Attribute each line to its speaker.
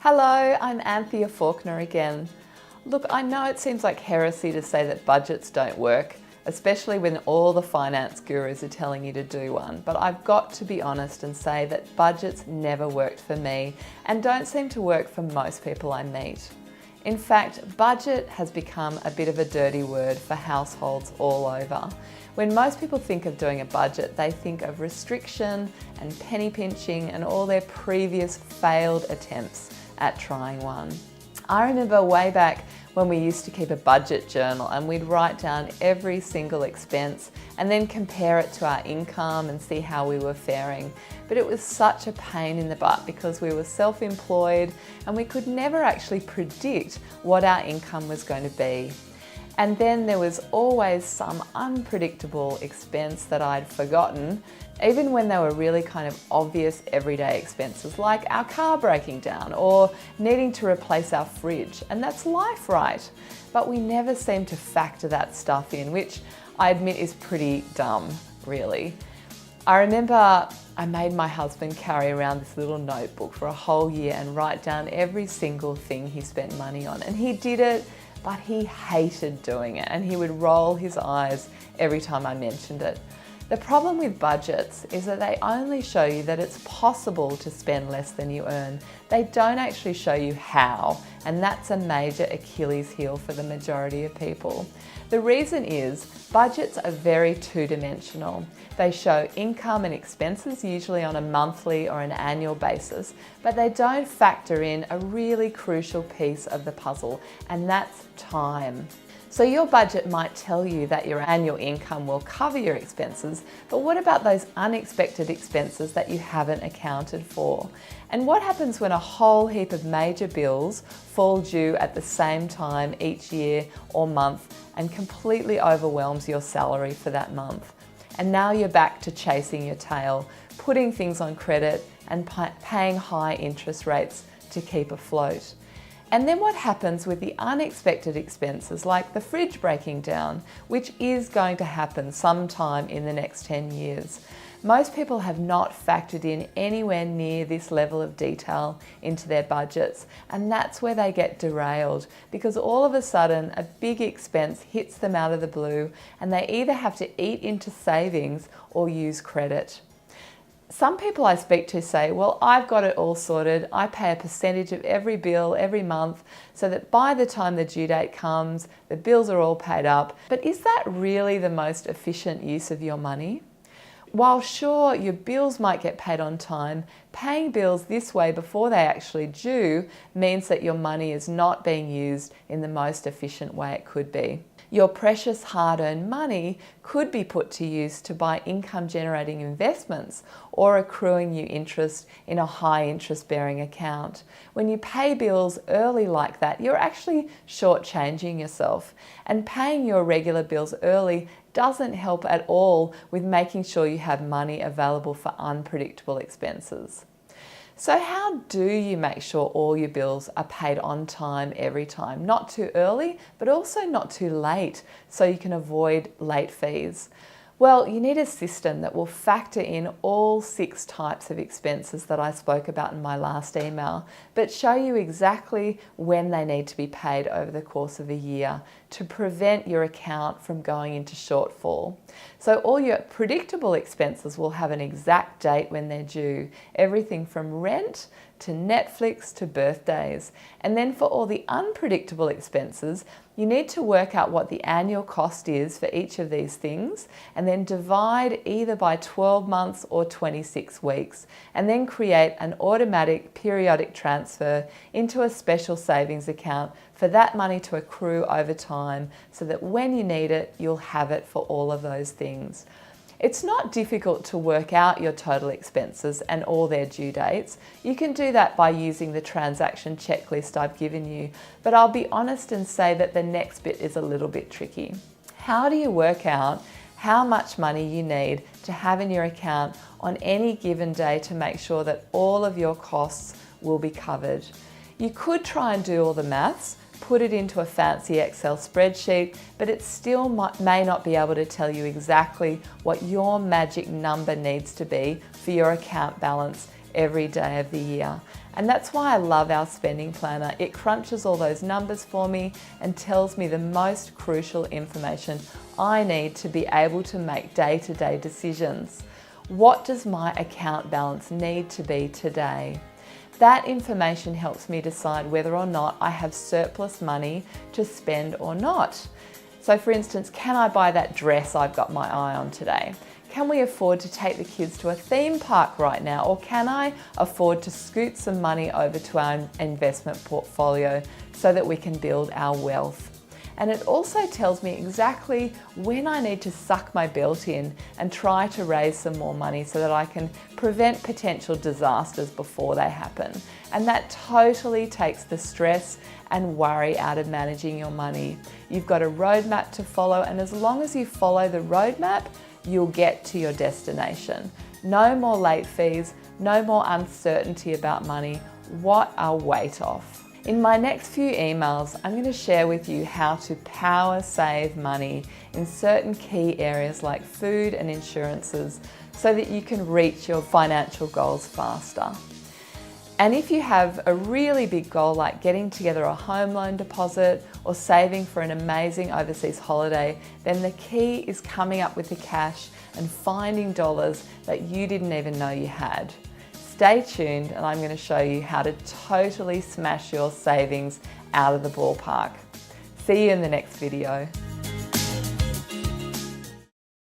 Speaker 1: Hello, I'm Anthea Faulkner again. Look, I know it seems like heresy to say that budgets don't work, especially when all the finance gurus are telling you to do one, but I've got to be honest and say that budgets never worked for me and don't seem to work for most people I meet. In fact, budget has become a bit of a dirty word for households all over. When most people think of doing a budget, they think of restriction and penny pinching and all their previous failed attempts at trying one. I remember way back when we used to keep a budget journal and we'd write down every single expense and then compare it to our income and see how we were faring. But it was such a pain in the butt because we were self-employed and we could never actually predict what our income was going to be. And then there was always some unpredictable expense that I'd forgotten, even when they were really kind of obvious everyday expenses, like our car breaking down or needing to replace our fridge. And that's life, right? But we never seem to factor that stuff in, which I admit is pretty dumb, really. I remember I made my husband carry around this little notebook for a whole year and write down every single thing he spent money on. And he did it, but he hated doing it and he would roll his eyes every time I mentioned it. The problem with budgets is that they only show you that it's possible to spend less than you earn. They don't actually show you how, and that's a major Achilles heel for the majority of people. The reason is budgets are very two-dimensional. They show income and expenses, usually on a monthly or an annual basis, but they don't factor in a really crucial piece of the puzzle, and that's time. So your budget might tell you that your annual income will cover your expenses, but what about those unexpected expenses that you haven't accounted for? And what happens when a whole heap of major bills fall due at the same time each year or month and completely overwhelms your salary for that month? And now you're back to chasing your tail, putting things on credit and paying high interest rates to keep afloat. And then what happens with the unexpected expenses like the fridge breaking down, which is going to happen sometime in the next 10 years? Most people have not factored in anywhere near this level of detail into their budgets, and that's where they get derailed because all of a sudden a big expense hits them out of the blue and they either have to eat into savings or use credit. Some people I speak to say, well, I've got it all sorted. I pay a percentage of every bill every month so that by the time the due date comes, the bills are all paid up. But is that really the most efficient use of your money? While sure, your bills might get paid on time, paying bills this way before they actually due means that your money is not being used in the most efficient way it could be. Your precious hard-earned money could be put to use to buy income-generating investments or accruing you interest in a high interest-bearing account. When you pay bills early like that, you're actually shortchanging yourself. And paying your regular bills early doesn't help at all with making sure you have money available for unpredictable expenses. So how do you make sure all your bills are paid on time every time? Not too early, but also not too late, so you can avoid late fees. Well, you need a system that will factor in all 6 types of expenses that I spoke about in my last email, but show you exactly when they need to be paid over the course of a year to prevent your account from going into shortfall. So all your predictable expenses will have an exact date when they're due, everything from rent to Netflix to birthdays. And then for all the unpredictable expenses, you need to work out what the annual cost is for each of these things and then divide either by 12 months or 26 weeks and then create an automatic periodic transfer into a special savings account for that money to accrue over time so that when you need it, you'll have it for all of those things. It's not difficult to work out your total expenses and all their due dates. You can do that by using the transaction checklist I've given you, but I'll be honest and say that the next bit is a little bit tricky. How do you work out how much money you need to have in your account on any given day to make sure that all of your costs will be covered? You could try and do all the maths, put it into a fancy Excel spreadsheet, but it still may not be able to tell you exactly what your magic number needs to be for your account balance every day of the year. And that's why I love our spending planner. It crunches all those numbers for me and tells me the most crucial information I need to be able to make day-to-day decisions. What does my account balance need to be today? That information helps me decide whether or not I have surplus money to spend or not. So for instance, can I buy that dress I've got my eye on today? Can we afford to take the kids to a theme park right now? Or can I afford to scoot some money over to our investment portfolio so that we can build our wealth? And it also tells me exactly when I need to suck my belt in and try to raise some more money so that I can prevent potential disasters before they happen. And that totally takes the stress and worry out of managing your money. You've got a roadmap to follow, and as long as you follow the roadmap, you'll get to your destination. No more late fees, no more uncertainty about money. What a weight off. In my next few emails, I'm going to share with you how to power save money in certain key areas like food and insurances so that you can reach your financial goals faster. And if you have a really big goal like getting together a home loan deposit or saving for an amazing overseas holiday, then the key is coming up with the cash and finding dollars that you didn't even know you had. Stay tuned and I'm going to show you how to totally smash your savings out of the ballpark. See you in the next video.